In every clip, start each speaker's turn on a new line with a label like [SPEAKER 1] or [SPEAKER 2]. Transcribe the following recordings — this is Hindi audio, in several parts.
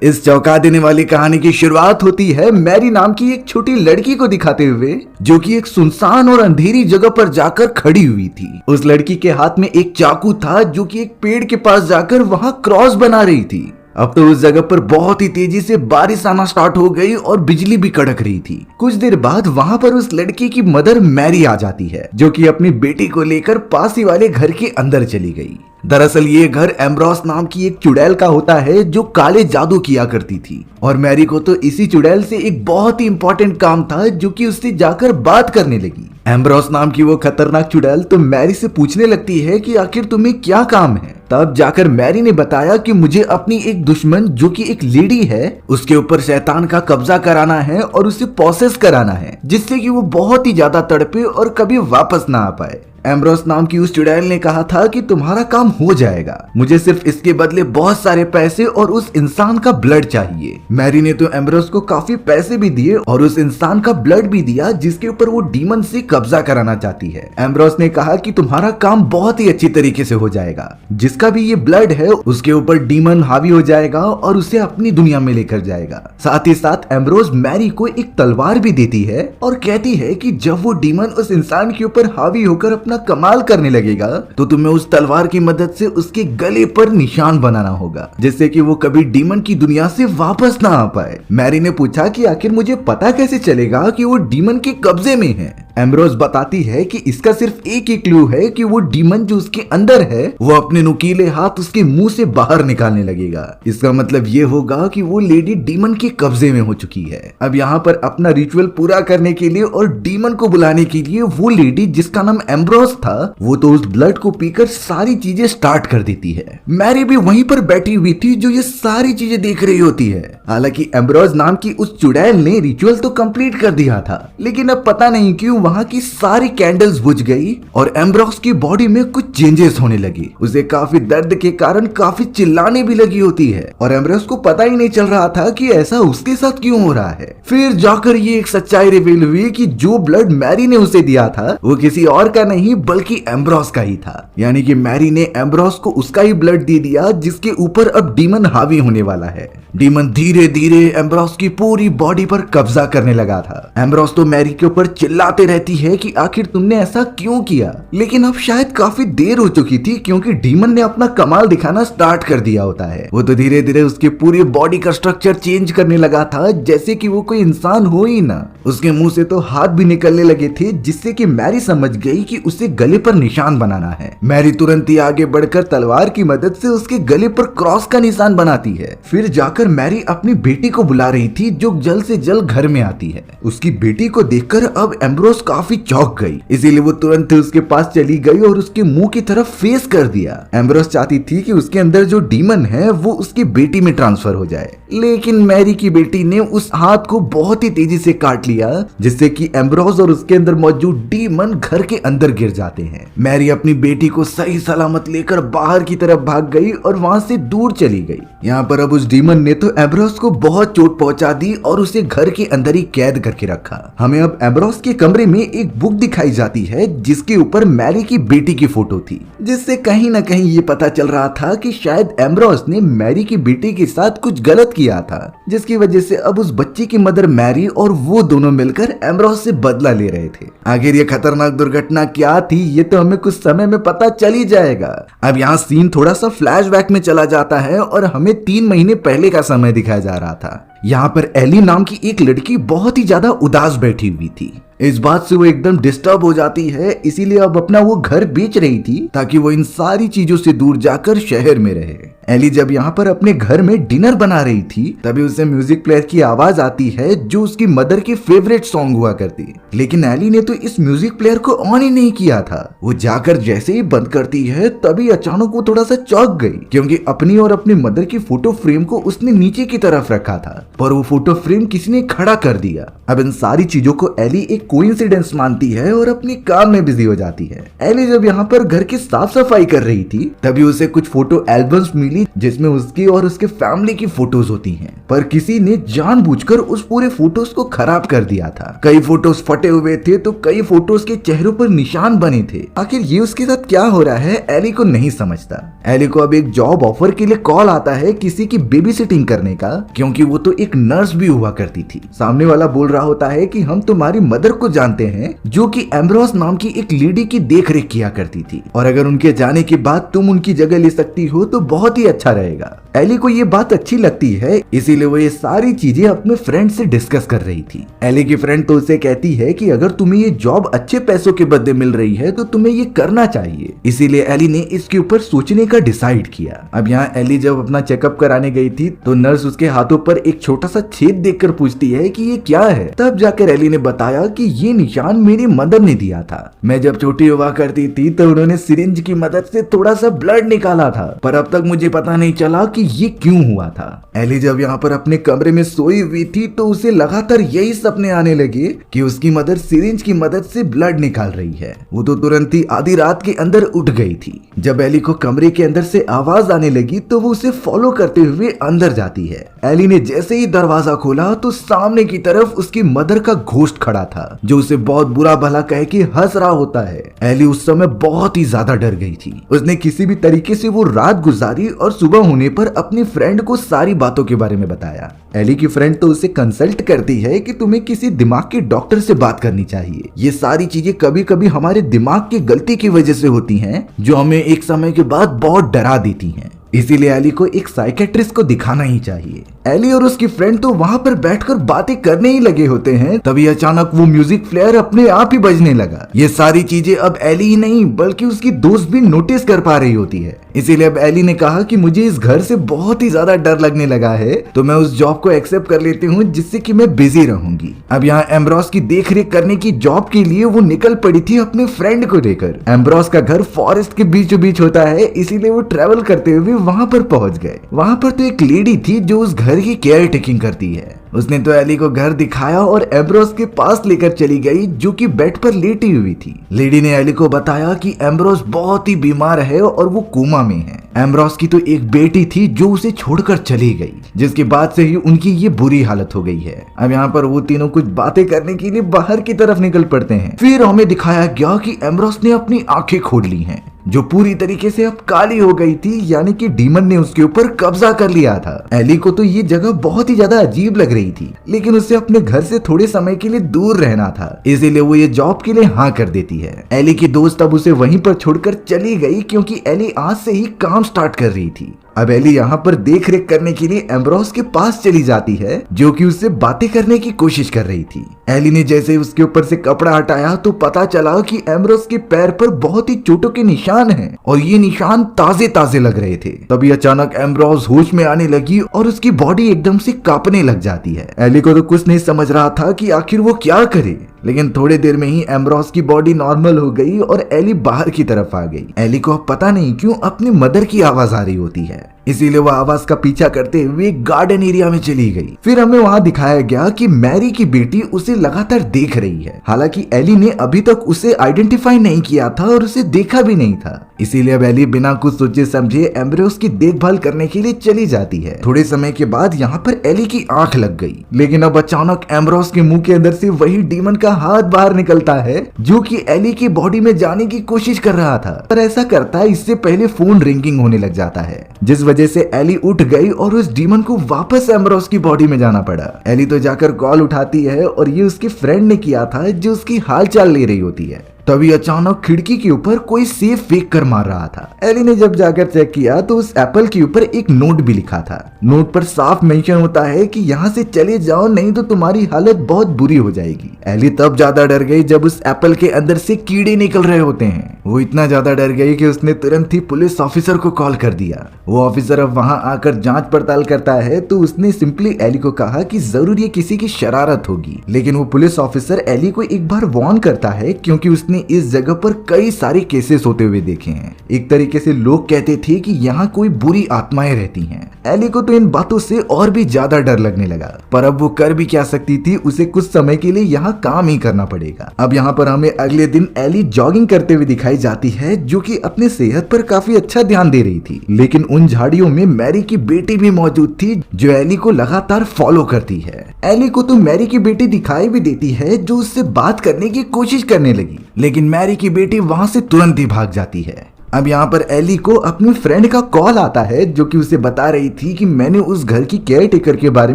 [SPEAKER 1] इस चौंका देने वाली कहानी की शुरुआत होती है मैरी नाम की एक छोटी लड़की को दिखाते हुए, जो कि एक सुनसान और अंधेरी जगह पर जाकर खड़ी हुई थी। उस लड़की के हाथ में एक चाकू था जो कि एक पेड़ के पास जाकर वहां क्रॉस बना रही थी। अब तो उस जगह पर बहुत ही तेजी से बारिश आना स्टार्ट हो गई और बिजली भी कड़क रही थी। कुछ देर बाद वहां पर उस लड़की की मदर मैरी आ जाती है, जो कि अपनी बेटी को लेकर पास ही वाले घर के अंदर चली गई। दरअसल ये घर एम्ब्रोस नाम की एक चुड़ैल का होता है जो काले जादू किया करती थी, और मैरी को तो इसी चुड़ैल से एक बहुत ही इंपॉर्टेंट काम था, जो कि उससे जाकर बात करने लगी। एम्ब्रोस नाम की वो खतरनाक चुड़ैल तो मैरी से पूछने लगती है कि आखिर तुम्हें क्या काम है। तब जाकर मैरी ने बताया कि मुझे अपनी एक दुश्मन जो कि एक लेडी है, उसके ऊपर शैतान का कब्जा कराना है और उसे प्रोसेस कराना है, जिससे कि वो बहुत ही ज्यादा तड़पे और कभी वापस ना आ पाए। एम्ब्रोस नाम की उस चुड़ैल ने कहा था कि तुम्हारा काम हो जाएगा, मुझे सिर्फ इसके बदले बहुत सारे पैसे और उस इंसान का ब्लड चाहिए। मैरी ने तो एम्ब्रोस को काफी पैसे भी दिए और उस इंसान का ब्लड भी दिया जिसके ऊपर वो डीमन से कब्जा कराना चाहती है। एम्ब्रोस ने कहा कि तुम्हारा काम बहुत ही अच्छी तरीके से हो जाएगा, जिसका भी ये ब्लड है उसके ऊपर डीमन हावी हो जाएगा और उसे अपनी दुनिया में लेकर जाएगा। साथ ही साथ एम्ब्रोस मैरी को एक तलवार भी देती है और कहती है कि जब वो डीमन उस इंसान के ऊपर हावी होकर अपना कमाल करने लगेगा तो तुम्हें उस तलवार की मदद से उसके गले पर निशान बनाना होगा, जिससे कि वो कभी डीमन की दुनिया से वापस ना आ पाए। मैरी ने पूछा कि आखिर मुझे पता कैसे चलेगा कि वो डीमन के कब्जे में है। एम्ब्रोस बताती है कि इसका सिर्फ एक ही क्लू है कि वो डीमन जो उसके अंदर है वो अपने नुकीले हाथ उसके मुंह से बाहर निकालने लगेगा। इसका मतलब ये होगा कि वो लेडी डीमन के कब्जे में हो चुकी है। अब यहाँ पर अपना रिचुअल पूरा करने के लिए और डीमन को बुलाने के लिए वो लेडी जिसका नाम एम्ब्रोस था, वो तो उस ब्लड को पीकर सारी चीजें स्टार्ट कर देती है। मैरी भी वहीं पर बैठी हुई थी जो ये सारी चीजें देख रही होती है। हालांकि एम्ब्रोस नाम की उस चुड़ैल ने रिचुअल तो कंप्लीट कर दिया था, लेकिन अब पता नहीं क्यों वहां की सारी कैंडल्स बुझ गई और एम्ब्रोस की बॉडी में कुछ चेंजेस होने लगी। उसे काफी दर्द के कारण काफी चिल्लाने भी लगी होती है और एम्ब्रोस को पता ही नहीं चल रहा था कि ऐसा उसके साथ क्यों हो रहा है। फिर जाकर ये एक सच्चाई रिवील हुई कि जो ब्लड मैरी ने उसे दिया था वो किसी और का नहीं बल्कि एम्ब्रोस का ही था। यानी कि मैरी ने एम्ब्रोस को उसका ही ब्लड दे दिया जिसके ऊपर अब डीमन हावी होने वाला है। डीमन धीरे धीरे एम्ब्रोस की पूरी बॉडी पर कब्जा करने लगा था। एम्ब्रोस तो मैरी के ऊपर चिल्लाते रहती है कि आखिर तुमने ऐसा क्यों किया, लेकिन अब शायद काफी देर हो चुकी थी क्योंकि डीमन ने अपना कमाल दिखाना स्टार्ट कर दिया होता है। वो तो धीरे धीरे उसके पूरी बॉडी का स्ट्रक्चर चेंज करने लगा था, जैसे कि वो कोई इंसान हो ही ना। उसके मुंह से तो हाथ भी निकलने लगे थे, जिससे कि मैरी समझ गई कि उसे गले पर निशान बनाना है। मैरी तुरंत ही आगे बढ़कर तलवार की मदद से उसके गले पर क्रॉस का निशान बनाती है। फिर जाकर मैरी अपनी बेटी को बुला रही थी जो जल्द से जल्द घर में आती है। उसकी बेटी को देखकर अब एम्ब्रोस काफी चौंक गई, इसीलिए वो तुरंत उसके पास चली गई और उसके मुंह की तरफ फेस कर दिया। एम्ब्रोस चाहती थी कि उसके अंदर जो डीमन है वो उसकी बेटी में ट्रांसफर हो जाए, लेकिन मैरी की बेटी ने उस हाथ को बहुत ही तेजी से काट लिया, जिससे कि एम्ब्रोस और उसके अंदर मौजूद डीमन घर के अंदर गिर जाते हैं। मैरी अपनी बेटी को सही सलामत लेकर बाहर की तरफ भाग गई और वहां से दूर चली गई। यहाँ पर अब उस डीमन ने तो एम्ब्रोस को बहुत चोट पहुंचा दी और उसे घर के अंदर ही कैद करके रखा। हमें अब एम्ब्रोस के कमरे में एक बुक दिखाई जाती है जिसके ऊपर मैरी की बेटी की फोटो थी, जिससे कहीं ना कहीं ये पता चल रहा था कि शायद एम्ब्रोस ने मैरी की बेटी के साथ कुछ गलत किया था, जिसकी वजह से अब उस बच्ची की मदर मैरी और वो दोनों मिलकर एम्ब्रोस से बदला ले रहे थे। आखिर ये खतरनाक दुर्घटना क्या थी ये तो हमें कुछ समय में पता चल ही जाएगा। अब यहाँ सीन थोड़ा सा फ्लैशबैक में चला जाता है और हमें 3 महीने पहले का समय दिखाया जा रहा था। यहाँ पर एली नाम की एक लड़की बहुत ही ज्यादा उदास बैठी हुई थी। इस बात से वो एकदम डिस्टर्ब हो जाती है, इसीलिए अब अपना वो घर बेच रही थी ताकि वो इन सारी चीजों से दूर जाकर शहर में रहे। एली जब यहाँ पर अपने घर में डिनर बना रही थी तभी उसे म्यूजिक प्लेयर की आवाज आती है जो उसकी मदर की फेवरेट सॉन्ग हुआ करती, लेकिन एली ने तो इस म्यूजिक प्लेयर को ऑन ही नहीं किया था। वो जाकर जैसे ही बंद करती है तभी अचानक वो थोड़ा सा चौंक गई, क्योंकि अपनी और अपनी मदर की फोटो फ्रेम को उसने नीचे की तरफ रखा था पर वो फोटो फ्रेम किसी ने खड़ा कर दिया। अब इन सारी चीजों को एली एक एक कोइंसिडेंस मानती है और अपने काम में बिजी हो जाती है। एली जब यहाँ पर घर की साफ सफाई कर रही थी तभी उसे कुछ फोटो एल्बम्स मिली जिसमें उसकी और उसके फैमिली की फोटोज होती हैं, पर किसी ने जानबूझकर उस पूरे फोटोज को खराब कर दिया था। कई फोटोज फटे हुए थे तो कई फोटोज के चेहरों पर निशान बने थे। आखिर ये उसके साथ क्या हो रहा है एली को नहीं समझता। एली को अब एक जॉब ऑफर के लिए कॉल आता है किसी की बेबी सिटिंग करने का, क्योंकि वो तो एक नर्स भी हुआ करती थी। सामने वाला बोल रहा होता है कि हम तुम्हारी मदर को जानते हैं जो कि एम्ब्रोस नाम की एक लेडी की देख रेख किया करती थी, और अगर उनके जाने के बाद तुम उनकी जगह ले सकती हो तो बहुत ही अच्छा रहेगा। एली को ये बात अच्छी लगती है, इसीलिए वो ये सारी चीजें अपने फ्रेंड से डिस्कस कर रही थी। एली की फ्रेंड तो उसे कहती है कि अगर तुम्हें ये जॉब अच्छे पैसों के बदले मिल रही है तो तुम्हें ये करना चाहिए। इसीलिए एली ने इसके ऊपर सोचने का डिसाइड किया। अब यहाँ एली जब अपना चेकअप कराने गई थी तो नर्स उसके हाथों पर एक छोटा सा छेद देखकर पूछती है कि ये क्या है। तब जाकर एली ने बताया कि ये निशान मेरी मदर ने दिया था। मैं जब छोटी हुआ करती थी तो उन्होंने सिरिंज की मदद से थोड़ा सा ब्लड निकाला था, पर अब तक मुझे पता नहीं चला कि ये क्यों हुआ था। एली जब यहाँ पर अपने कमरे में सोई हुई थी तो उसे लगातार यही सपने आने लगे कि उसकी मदर सिरिंज की मदद से ब्लड निकाल रही है। वो तो तुरंत ही आधी रात के अंदर उठ गई थी। जब एली को कमरे के अंदर से आवाज आने लगी तो वो उसे फॉलो करते हुए अंदर जाती है। एली ने जैसे ही दरवाजा खोला तो सामने की तरफ उसकी मदर का घोस्ट खड़ा था जो उसे बहुत बुरा भला कह के हंस रहा होता है। एली उस समय बहुत ही ज्यादा डर गई थी। उसने किसी भी तरीके से वो रात गुजारी और सुबह होने पर अपनी फ्रेंड को सारी बातों के बारे में बताया। एली की फ्रेंड तो उसे कंसल्ट करती है कि तुम्हें किसी दिमाग के डॉक्टर से बात करनी चाहिए। ये सारी चीजें कभी कभी हमारे दिमाग की गलती की वजह से होती हैं जो हमें एक समय के बाद बहुत डरा देती हैं। इसीलिए एली को एक साइकेट्रिस्ट को दिखाना ही चाहिए। एली और उसकी फ्रेंड तो वहां पर बैठकर बातें करने ही लगे होते हैं, तभी अचानक वो म्यूजिक प्लेयर अपने आप ही बजने लगा। ये सारी चीजें अब एली ही नहीं बल्कि उसकी दोस्त भी नोटिस कर पा रही होती है। इसीलिए अब एली ने कहा कि मुझे इस घर से बहुत ही ज्यादा डर लगने लगा है, तो मैं उस जॉब को एक्सेप्ट कर लेती हूँ जिससे कि मैं बिजी रहूंगी। अब यहाँ एम्ब्रोस की देख रेख करने की जॉब के लिए वो निकल पड़ी थी अपने फ्रेंड को लेकर। एम्ब्रोस का घर फॉरेस्ट के बीचों बीच होता है, इसीलिए वो ट्रेवल करते हुए वहां पर पहुंच गए। वहां पर तो एक लेडी थी जो उस घर की केयर टेकिंग करती है। उसने तो एली को घर दिखाया और एम्ब्रोस के पास लेकर चली गई जो कि बेड पर लेटी हुई थी। लेडी ने एली को बताया कि एम्ब्रोस बहुत ही बीमार है और वो कोमा में है। एम्ब्रोस की तो एक बेटी थी जो उसे छोड़कर चली गई, जिसके बाद से ही उनकी ये बुरी हालत हो गई है। अब यहाँ पर वो तीनों कुछ बातें करने के लिए बाहर की तरफ निकल पड़ते हैं। फिर हमें दिखाया गया कि एम्ब्रोस ने अपनी आंखें खोल ली हैं जो पूरी तरीके से अब काली हो गई थी, यानी कि डीमन ने उसके ऊपर कब्जा कर लिया था। एली को तो ये जगह बहुत ही ज्यादा अजीब लग रही थी, लेकिन उसे अपने घर से थोड़े समय के लिए दूर रहना था, इसीलिए वो ये जॉब के लिए हाँ कर देती है। एली की दोस्त अब उसे वहीं पर छोड़कर चली गई क्योंकि एली आज से ही काम स्टार्ट कर रही थी। अब एली यहाँ पर देख रेख करने के लिए एम्ब्रोस के पास चली जाती है जो कि उससे बातें करने की कोशिश कर रही थी। एली ने जैसे उसके ऊपर से कपड़ा हटाया तो पता चला कि एम्ब्रोस के पैर पर बहुत ही चोटों के निशान हैं और ये निशान ताजे ताजे लग रहे थे। तभी अचानक एम्ब्रोस होश में आने लगी और उसकी बॉडी एकदम से कांपने लग जाती है। एली को तो कुछ नहीं समझ रहा था कि आखिर वो क्या करे, लेकिन थोड़ी देर में ही एम्ब्रोस की बॉडी नॉर्मल हो गई और एली बाहर की तरफ आ गई। एली को अब पता नहीं क्यों अपनी मदर की आवाज आ रही होती है, इसीलिए वो आवाज का पीछा करते हुए गार्डन एरिया में चली गई। फिर हमें वहां दिखाया गया कि मैरी की बेटी उसे लगातार देख रही है। हालांकि एली ने अभी तक उसे आइडेंटिफाई नहीं किया था और उसे देखा भी नहीं था, इसीलिए अब एली बिना कुछ सोचे समझे एम्ब्रोस की देखभाल करने के लिए चली जाती है। थोड़े समय के बाद यहाँ पर एली की आंख लग गई, लेकिन अब अचानक एम्ब्रोस के मुंह के अंदर से वही डीमन का हाथ बाहर निकलता है जो कि एली की बॉडी में जाने की कोशिश कर रहा था। पर ऐसा करता है इससे पहले फोन रिंगिंग होने लग जाता है, जिस वजह से एली उठ गई और उस डीमन को वापस एम्ब्रोस की बॉडी में जाना पड़ा। एली तो जाकर कॉल उठाती है और ये उसकी फ्रेंड ने किया था जो उसकी हालचाल ले रही होती है। तभी अचानक खिड़की के ऊपर कोई सेफ फेंक कर मार रहा था। एली ने जब जाकर चेक किया तो उस एप्पल के ऊपर एक नोट भी लिखा था। नोट पर साफ मेंशन होता है कि यहाँ से चले जाओ नहीं तो तुम्हारी हालत बहुत बुरी हो जाएगी। एली तब ज्यादा डर गई जब उस एप्पल के अंदर से कीड़े निकल रहे होते हैं। वो इतना ज्यादा डर गई कि उसने तुरंत ही पुलिस ऑफिसर को कॉल कर दिया। वो ऑफिसर अब वहां आकर जांच पड़ताल करता है तो उसने सिंपली एली को कहा कि जरूर ये किसी की शरारत होगी, लेकिन वो पुलिस ऑफिसर एली को एक बार वार्न करता है क्योंकि उसने ने इस जगह पर कई सारे केसेस होते हुए देखे हैं। एक तरीके से लोग कहते थे कि यहाँ कोई बुरी आत्माएं रहती हैं। एली को तो इन बातों से और भी ज्यादा डर लगने लगा, पर अब वो कर भी क्या सकती थी, उसे कुछ समय के लिए यहाँ काम ही करना पड़ेगा। अब यहाँ पर हमें अगले दिन एली जॉगिंग करते हुए दिखाई जाती है, जो कि अपने सेहत पर काफी अच्छा ध्यान दे रही थी। लेकिन उन झाड़ियों में मैरी की बेटी भी मौजूद थी, जो एली को लगातार फॉलो करती है। एली को तो मैरी की बेटी दिखाई भी देती है, जो उससे बात करने की कोशिश करने लगी, लेकिन मैरी की बेटी वहां से तुरंत ही भाग जाती है। अब यहाँ पर एली को अपनी फ्रेंड का कॉल आता है, जो कि उसे बता रही थी कि मैंने उस घर की केयर टेकर के बारे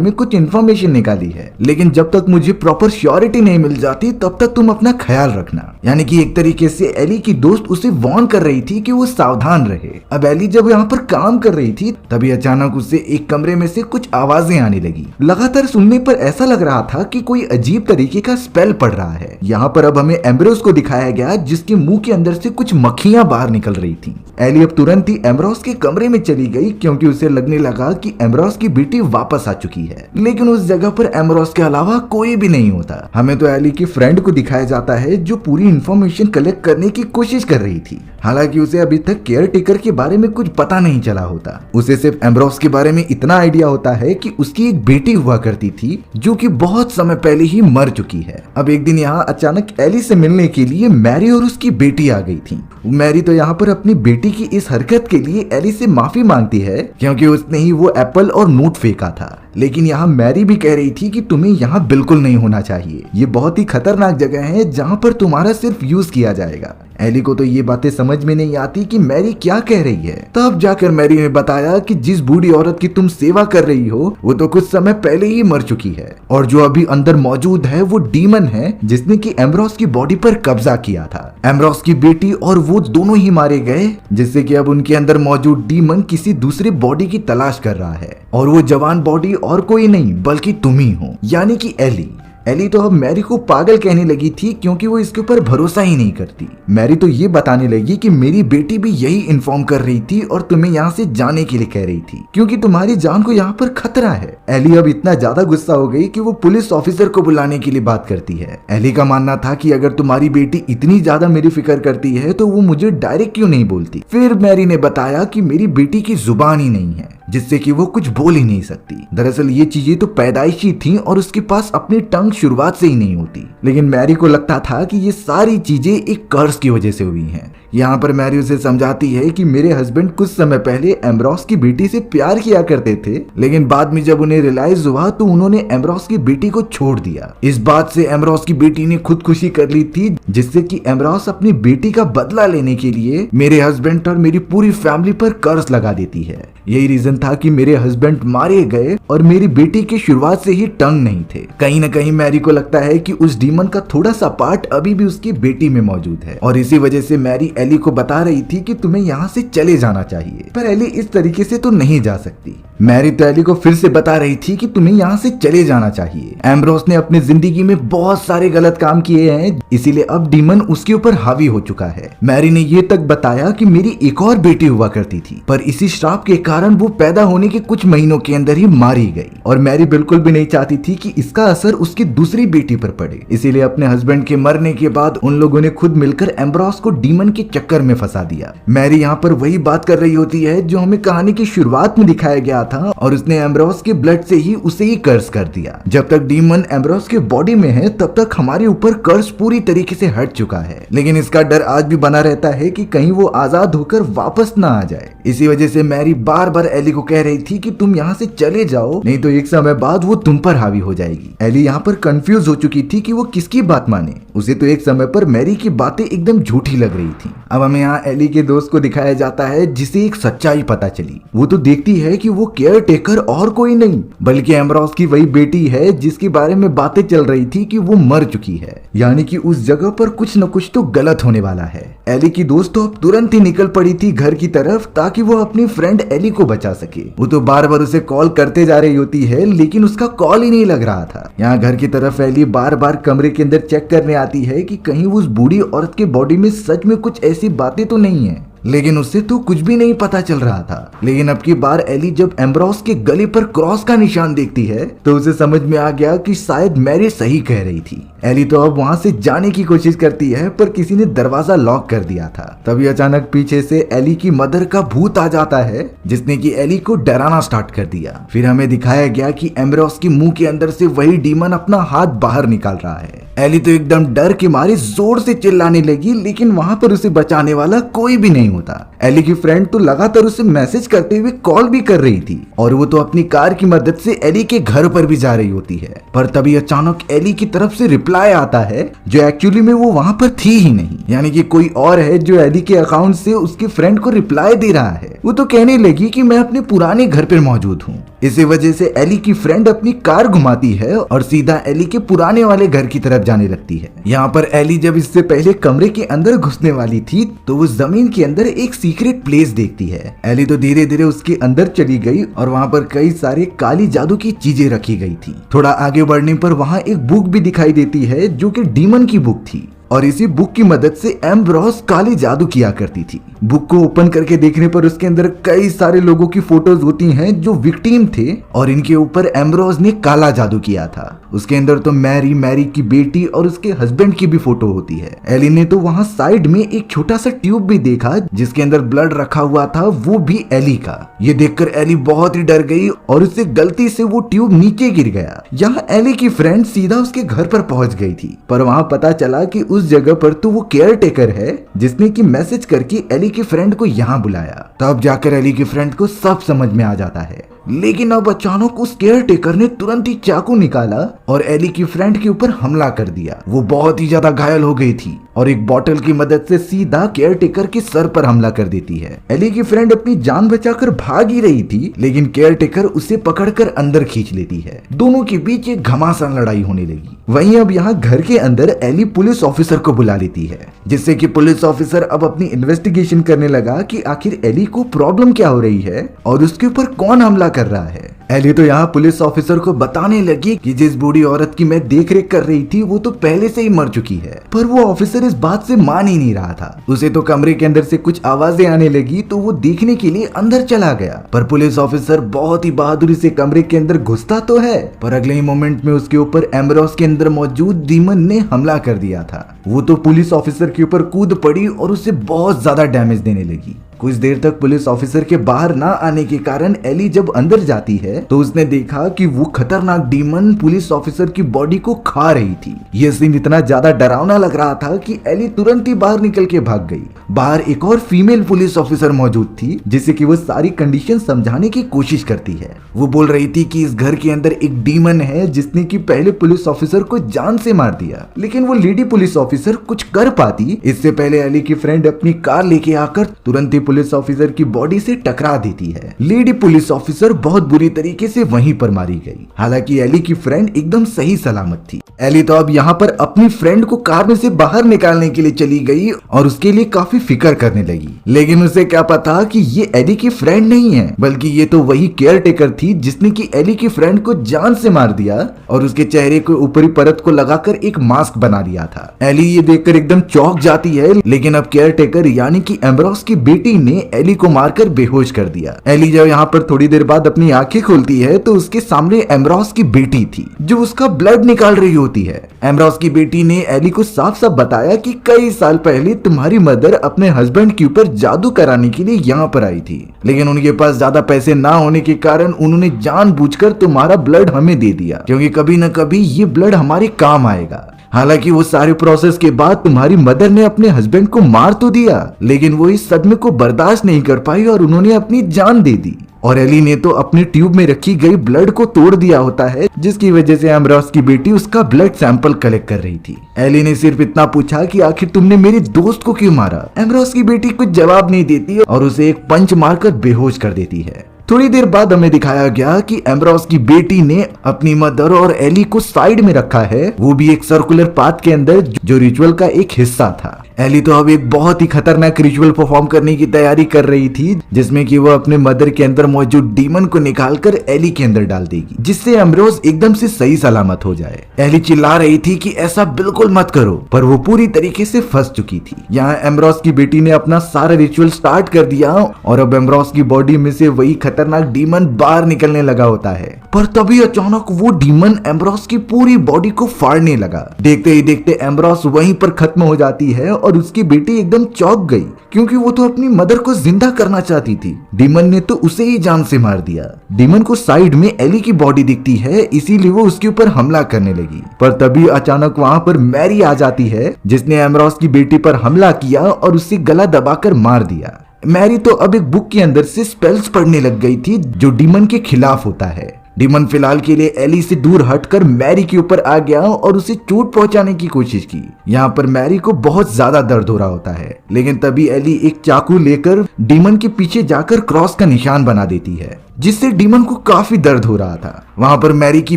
[SPEAKER 1] में कुछ इन्फॉर्मेशन निकाली है, लेकिन जब तक मुझे प्रॉपर श्योरिटी नहीं मिल जाती तब तक तुम अपना ख्याल रखना। यानी कि एक तरीके से एली की दोस्त उसे वार्न कर रही थी कि वो सावधान रहे। अब एली जब यहाँ पर काम कर रही थी, तभी अचानक उसे एक कमरे में से कुछ आवाजें आने लगी। लगातार सुनने पर ऐसा लग रहा था कि कोई अजीब तरीके का स्पेल पड़ रहा है। यहाँ पर अब हमें एम्ब्रोस को दिखाया गया, जिसके मुंह के अंदर से कुछ मक्खियां बाहर निकल रही थी। एली अब तुरंत ही एम्ब्रोस के कमरे में चली गई, क्योंकि उसे लगने लगा कि एम्ब्रोस की बेटी वापस आ चुकी है। लेकिन उस जगह पर एम्ब्रोस के अलावा कोई भी नहीं होता। हमें तो एली की फ्रेंड को दिखाया जाता है, जो पूरी इंफॉर्मेशन कलेक्ट करने की कोशिश कर रही थी। हालांकि उसे अभी तक केयर टेकर के बारे में कुछ पता नहीं चला होता। उसे सिर्फ एम्ब्रोस के बारे में इतना आइडिया होता है कि उसकी एक बेटी हुआ करती थी, जो कि बहुत समय पहले ही मर चुकी है। अब एक दिन यहाँ अचानक एली से मिलने के लिए मैरी और उसकी बेटी आ गई थी। मैरी तो यहाँ पर अपनी बेटी की इस हरकत के लिए एली से माफी मांगती है, क्योंकि उसने ही वो एप्पल और नोट फेंका था। लेकिन यहाँ मैरी भी कह रही थी कि तुम्हें यहाँ बिल्कुल नहीं होना चाहिए। ये बहुत ही खतरनाक जगह है, जहाँ पर तुम्हारा सिर्फ यूज किया जाएगा। एली को तो ये बातें समझ में नहीं आती कि मैरी क्या कह रही है। तब जाकर मैरी ने बताया कि जिस बूढ़ी औरत की तुम सेवा कर रही हो, वो तो कुछ समय पहले ही मर चुकी है, और जो अभी अंदर मौजूद है वो डीमन है, जिसने कि एम्ब्रोस की बॉडी पर कब्जा किया था। एम्ब्रोस की बेटी और वो दोनों ही मारे गए, जिससे कि अब उनके अंदर मौजूद डीमन किसी दूसरे बॉडी की तलाश कर रहा है, और वो जवान बॉडी और कोई नहीं बल्कि तुम ही हो, यानी कि एली। एली तो अब मैरी को पागल कहने लगी थी, क्योंकि वो इसके ऊपर भरोसा ही नहीं करती। मैरी तो ये बताने लगी कि मेरी बेटी भी यही इन्फॉर्म कर रही थी और तुम्हें यहाँ से जाने के लिए कह रही थी, क्योंकि तुम्हारी जान को यहाँ पर खतरा है। एली अब इतना ज्यादा गुस्सा हो गई कि वो पुलिस ऑफिसर को बुलाने के लिए बात करती है। एली का मानना था कि अगर तुम्हारी बेटी इतनी ज्यादा मेरी फिक्र करती है, तो वो मुझे डायरेक्ट क्यों नहीं बोलती। फिर मैरी ने बताया कि मेरी बेटी की जुबान ही नहीं है, जिससे कि वो कुछ बोल ही नहीं सकती। दरअसल ये चीजें तो पैदाइशी थी और उसके पास अपनी टंग शुरुआत से ही नहीं होती। लेकिन मैरी को लगता था कि ये सारी चीजें एक कर्ज की वजह से हुई हैं। यहाँ पर मैरी उसे समझाती है कि मेरे हस्बैंड कुछ समय पहले एम्ब्रोस की बेटी से प्यार किया करते थे, लेकिन बाद में जब उन्हें रियलाइज हुआ तो उन्होंने एम्ब्रोस की बेटी को छोड़ दिया। इस बात से एम्ब्रोस की बेटी ने खुदकुशी कर ली थी, जिससे कि एम्ब्रोस अपनी बेटी का बदला लेने के लिए मेरे हस्बैंड और मेरी पूरी फैमिली पर कर्ज लगा देती है। यही रीजन था कि मेरे हस्बैंड मारे गए और मेरी बेटी की शुरुआत से ही टंग नहीं थे। कहीं न कहीं मैरी को लगता है कि उस डीमन का थोड़ा सा पार्ट अभी भी उसकी बेटी में मौजूद है, और इसी वजह से मैरी एली को बता रही थी कि तुम्हें यहाँ से चले जाना चाहिए। पर एली इस तरीके से तो नहीं जा सकती। मैरी तो एली को फिर से बता रही थी कि तुम्हें यहाँ से चले जाना चाहिए। एम्ब्रोस ने अपनी जिंदगी में बहुत सारे गलत काम किए हैं, इसीलिए अब डीमन उसके ऊपर हावी हो चुका है। मैरी ने ये तक बताया कि मेरी एक और बेटी हुआ करती थी, पर इसी श्राप के कारण वो पैदा होने के कुछ महीनों के अंदर ही मारी गई, और मैरी बिल्कुल भी नहीं चाहती थी कि इसका असर उसकी दूसरी बेटी पर पड़े। इसीलिए अपने हस्बैंड के मरने के बाद उन लोगों ने खुद मिलकर एम्ब्रोस को डीमन के चक्कर में फंसा दिया। मैरी यहाँ पर वही बात कर रही होती है जो हमें कहानी की शुरुआत में दिखाया गया था, और उसने एम्ब्रोस के ब्लड से ही उसे ही कर्ज कर दिया। जब तक डीमन एम्ब्रोस के बॉडी में है, तब तक हमारे ऊपर कर्ज पूरी तरीके से हट चुका है, लेकिन इसका डर आज भी बना रहता है कि कहीं वो आजाद होकर वापस ना आ जाए। इसी वजह से मैरी बार बार एली को कह रही थी कि तुम यहाँ से चले जाओ, नहीं तो एक समय बाद वो तुम पर हावी हो जाएगी। एली यहाँ पर कंफ्यूज हो चुकी थी कि वो किसकी बात माने। उसे तो एक समय पर मैरी की बातें एकदम झूठी लग रही थी। अब हमें यहाँ एली के दोस्त को दिखाया जाता है, जिसे एक सच्चाई पता चली। वो तो देखती है कि वो केयर टेकर और कोई नहीं बल्कि एम्ब्रोस की वही बेटी है, जिसके बारे में बातें चल रही थी कि वो मर चुकी है। यानी कि उस जगह पर कुछ न कुछ तो गलत होने वाला है। एली की दोस्त तो अब तुरंत ही निकल पड़ी थी घर की तरफ, ताकि वो अपनी फ्रेंड एली को बचा सके। वो तो बार बार उसे कॉल करते जा रही होती है, लेकिन उसका कॉल ही नहीं लग रहा था। यहाँ घर की तरफ एली बार बार कमरे के अंदर चेक करने आती है कि कहीं उस बूढ़ी औरत के बॉडी में सच में कुछ ऐसी बातें तो नहीं है। लेकिन उससे तो कुछ भी नहीं पता चल रहा था। लेकिन अब की बार एली जब एम्ब्रोस के गले पर क्रॉस का निशान देखती है तो उसे समझ में आ गया कि शायद मैरी सही कह रही थी। एली तो अब वहां से जाने की कोशिश करती है पर किसी ने दरवाजा लॉक कर दिया था। तभी अचानक पीछे से एली की मदर का भूत आ जाता है जिसने कि एली को डराना स्टार्ट कर दिया। फिर हमें दिखाया गया कि एम्ब्रोस के मुंह के अंदर से वही डीमन अपना हाथ बाहर निकाल रहा है। एली तो एकदम डर के मारे जोर से चिल्लाने लगी, लेकिन वहां पर उसे बचाने वाला कोई भी नहीं होता। एली की फ्रेंड तो लगातार उसे मैसेज करते हुए कॉल भी कर रही थी और वो तो अपनी कार की मदद से एली के घर पर भी जा रही होती है। पर तभी अचानक एली की तरफ से रिप्लाई आता है जो एक्चुअली में वो वहां पर थी ही नहीं, यानी कि कोई और है जो एली के अकाउंट से उसके फ्रेंड को रिप्लाई दे रहा है। वो तो कहने लगी कि मैं अपने पुराने घर पर मौजूद हूँ। इसी वजह से एली की फ्रेंड अपनी कार घुमाती है और सीधा एली के पुराने वाले घर की तरफ जाने लगती है। यहाँ पर एली जब इससे पहले कमरे के अंदर घुसने वाली थी तो वो जमीन के अंदर एक सीक्रेट प्लेस देखती है। एली तो धीरे धीरे उसके अंदर चली गई और वहाँ पर कई सारे काली जादू की चीजें रखी गई थी। थोड़ा आगे बढ़ने पर वहाँ एक बुक भी दिखाई देती है जो कि डीमन की बुक थी और इसी बुक की मदद से एम्ब्रोस काली जादू किया करती थी। बुक को ओपन करके देखने पर उसके अंदर कई सारे लोगों की फोटोज होती हैं जो विक्टिम थे और इनके ऊपर एम्ब्रोस ने काला जादू किया था। उसके अंदर तो मैरी की बेटी और उसके हस्बैंड की भी फोटो होती है। एली ने तो वहाँ साइड में एक छोटा सा ट्यूब भी देखा जिसके अंदर ब्लड रखा हुआ था, वो भी एली का। ये देखकर एली बहुत ही डर गई और उससे गलती से वो ट्यूब नीचे गिर गया। यहाँ एली की फ्रेंड सीधा उसके घर पर पहुंच गई थी, पर वहाँ पता चला कि उस जगह पर तो वो केयर टेकर है जिसने की मैसेज करके एली की फ्रेंड को यहाँ बुलाया। तब जाकर एली की फ्रेंड को सब समझ में आ जाता है। लेकिन अब अचानक उस केयर टेकर ने तुरंत ही चाकू निकाला और एली की फ्रेंड के ऊपर हमला कर दिया। वो बहुत ही ज्यादा घायल हो गई थी और एक बॉटल की मदद से सीधा केयर टेकर के सर पर हमला कर देती है। एली की फ्रेंड अपनी जान बचाकर भाग ही रही थी, लेकिन केयर टेकर उसे पकड़कर अंदर खींच लेती है। दोनों के बीच एक घमासान लड़ाई होने लगी। वहीं अब यहाँ घर के अंदर एली पुलिस ऑफिसर को बुला लेती है, जिससे कि पुलिस ऑफिसर अब अपनी इन्वेस्टिगेशन करने लगा कि आखिर एली को प्रॉब्लम क्या हो रही है और उसके ऊपर कौन हमला कर रहा है। एली तो यहाँ पुलिस ऑफिसर को बताने लगी कि जिस बूढ़ी औरत की मैं देख रेख कर रही थी वो तो पहले से ही मर चुकी है। पर वो ऑफिसर इस बात से मान ही नहीं रहा था। उसे तो कमरे के अंदर से कुछ आवाजें आने लगी तो वो देखने के लिए अंदर चला गया। पर पुलिस ऑफिसर बहुत ही बहादुरी से कमरे के अंदर घुसता तो है, पर अगले ही मोमेंट में उसके ऊपर एम्ब्रोस के अंदर मौजूद डीमन ने हमला कर दिया था। वो तो पुलिस ऑफिसर के ऊपर कूद पड़ी और उसे बहुत ज्यादा डैमेज देने लगी। कुछ देर तक पुलिस ऑफिसर के बाहर ना आने के कारण एली जब अंदर जाती है तो उसने देखा कि वो खतरनाक डीमन पुलिस ऑफिसर की बॉडी को खा रही थी। यह सीन इतना ज्यादा डरावना लग रहा था कि एली तुरंत ही बाहर निकल के भाग गई। बाहर एक और फीमेल पुलिस ऑफिसर मौजूद थी जिससे कि वो सारी कंडीशन समझाने की कोशिश करती है। वो बोल रही थी कि इस घर के अंदर एक डीमन है जिसने कि पहले पुलिस ऑफिसर को जान से मार दिया, लेकिन वो लेडी पुलिस ऑफिसर कुछ कर पाती इससे पहले एली की फ्रेंड अपनी कार लेके आकर तुरंत ही पुलिस ऑफिसर की बॉडी से टकरा देती है। लेडी पुलिस ऑफिसर बहुत बुरी तरीके से वहीं पर मारी गई। हालांकि एली की फ्रेंड एकदम सही सलामत थी। एली तो अब यहाँ पर अपनी फ्रेंड को कार में से बाहर निकालने के लिए चली गई और उसके लिए काफी फिक्र करने लगी, लेकिन उसे क्या पता कि ये एली की फ्रेंड नहीं है बल्कि ये तो वही केयर टेकर थी जिसने की एली की फ्रेंड को जान से मार दिया और उसके चेहरे को ऊपरी परत को लगाकर एक मास्क बना दिया था। एली ये देखकर एकदम चौंक जाती है, लेकिन अब केयर टेकर यानी कि एम्ब्रोस की बेटी ने एली को मारकर बेहोश कर दिया। एली जब यहाँ पर थोड़ी देर बाद अपनी आंखें खोलती है तो उसके सामने एम्ब्रोस की बेटी थी जो उसका ब्लड निकाल रही होती है। एम्ब्रोस की बेटी ने एली को साफ साफ बताया कि कई साल पहले तुम्हारी मदर अपने हस्बैंड के ऊपर जादू कराने के लिए यहाँ पर आई थी, लेकिन उनके पास ज्यादा पैसे ना होने के कारण उन्होंने जानबूझकर तुम्हारा ब्लड हमें दे दिया क्योंकि कभी न कभी ये ब्लड हमारे काम आएगा। हालांकि वो सारे प्रोसेस के बाद तुम्हारी मदर ने अपने हस्बैंड को मार तो दिया, लेकिन वो इस सदमे को बर्दाश्त नहीं कर पाई और उन्होंने अपनी जान दे दी। और एली ने तो अपनी ट्यूब में रखी गई ब्लड को तोड़ दिया होता है, जिसकी वजह से एम्ब्रोस की बेटी उसका ब्लड सैंपल कलेक्ट कर रही थी। एली ने सिर्फ इतना पूछा कि आखिर तुमने मेरे दोस्त को क्यों मारा। एम्ब्रोस की बेटी कुछ जवाब नहीं देती और उसे एक पंच मारकर बेहोश कर देती है। थोड़ी देर बाद हमें दिखाया गया कि एम्ब्रोस की बेटी ने अपनी मदर और एली को साइड में रखा है, वो भी एक सर्कुलर पाथ के अंदर जो रिचुअल का एक हिस्सा था। एली तो अब एक बहुत ही खतरनाक रिचुअल परफॉर्म करने की तैयारी कर रही थी, जिसमें कि वो अपने मदर के अंदर मौजूद डीमन को निकालकर एली के अंदर डाल देगी, जिससे एम्ब्रोस एकदम से सही सलामत हो जाए। एली चिल्ला रही थी कि ऐसा बिल्कुल मत करो, पर वो पूरी तरीके से फंस चुकी थी। यहाँ एम्ब्रोस की बेटी ने अपना सारा रिचुअल स्टार्ट कर दिया और अब एम्ब्रोस की बॉडी में से वही खतरनाक डीमन बाहर निकलने लगा होता है। पर तभी अचानक वो डीमन एम्ब्रोस की पूरी बॉडी को फाड़ने लगा। देखते ही देखते एम्ब्रोस वहीं पर खत्म हो जाती है और उसकी बेटी एकदम चौंक गई, क्योंकि वो तो अपनी मदर को जिंदा करना चाहती थी। डीमन ने तो उसे ही जान से मार दिया। डीमन को साइड में एली की बॉडी दिखती है, इसीलिए वो उसके ऊपर हमला करने लगी। पर तभी अचानक वहां पर मैरी आ जाती है, जिसने एम्ब्रोस की बेटी पर हमला किया और उससे गला दबाकर मार दिया। मैरी तो अब एक बुक के अंदर से स्पेल्स पढ़ने लग गई थी, जो डीमन के खिलाफ होता है। डीमन फिलहाल के लिए एली से दूर हटकर मैरी के ऊपर आ गया और उसे चोट पहुंचाने की कोशिश की। यहाँ पर मैरी को बहुत ज्यादा दर्द हो रहा होता है, लेकिन तभी एली एक चाकू लेकर डीमन के पीछे जाकर क्रॉस का निशान बना देती है, जिससे डीमन को काफी दर्द हो रहा था। वहां पर मैरी की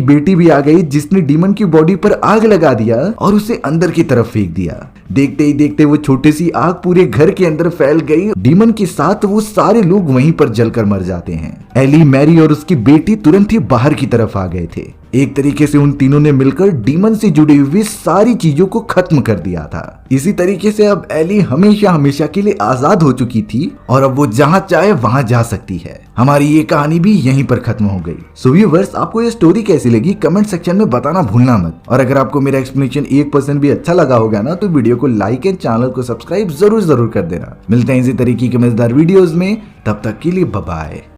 [SPEAKER 1] बेटी भी आ गई, जिसने डीमन की बॉडी पर आग लगा दिया और उसे अंदर की तरफ फेंक दिया। देखते ही देखते वो छोटी सी आग पूरे घर के अंदर फैल गई। डीमन के साथ वो सारे लोग वहीं पर जलकर मर जाते हैं। एली, मैरी और उसकी बेटी तुरंत ही बाहर की तरफ आ गए थे। एक तरीके से उन तीनों ने मिलकर डीमन से जुड़ी हुई सारी चीजों को खत्म कर दिया था। इसी तरीके से अब एली हमेशा हमेशा के लिए आजाद हो चुकी थी और अब वो जहां चाहे वहां जा सकती है। हमारी ये कहानी भी यहीं पर खत्म हो गई। सो व्यूअर्स, आपको ये स्टोरी कैसी लगी कमेंट सेक्शन में बताना भूलना मत। और अगर आपको मेरा एक्सप्लेनेशन 1% भी अच्छा लगा होगा ना, तो वीडियो को लाइक एंड चैनल को सब्सक्राइब जरूर कर देना। मिलते हैं इसी तरीके के मजेदार वीडियोस में, तब तक के लिए बाय बाय।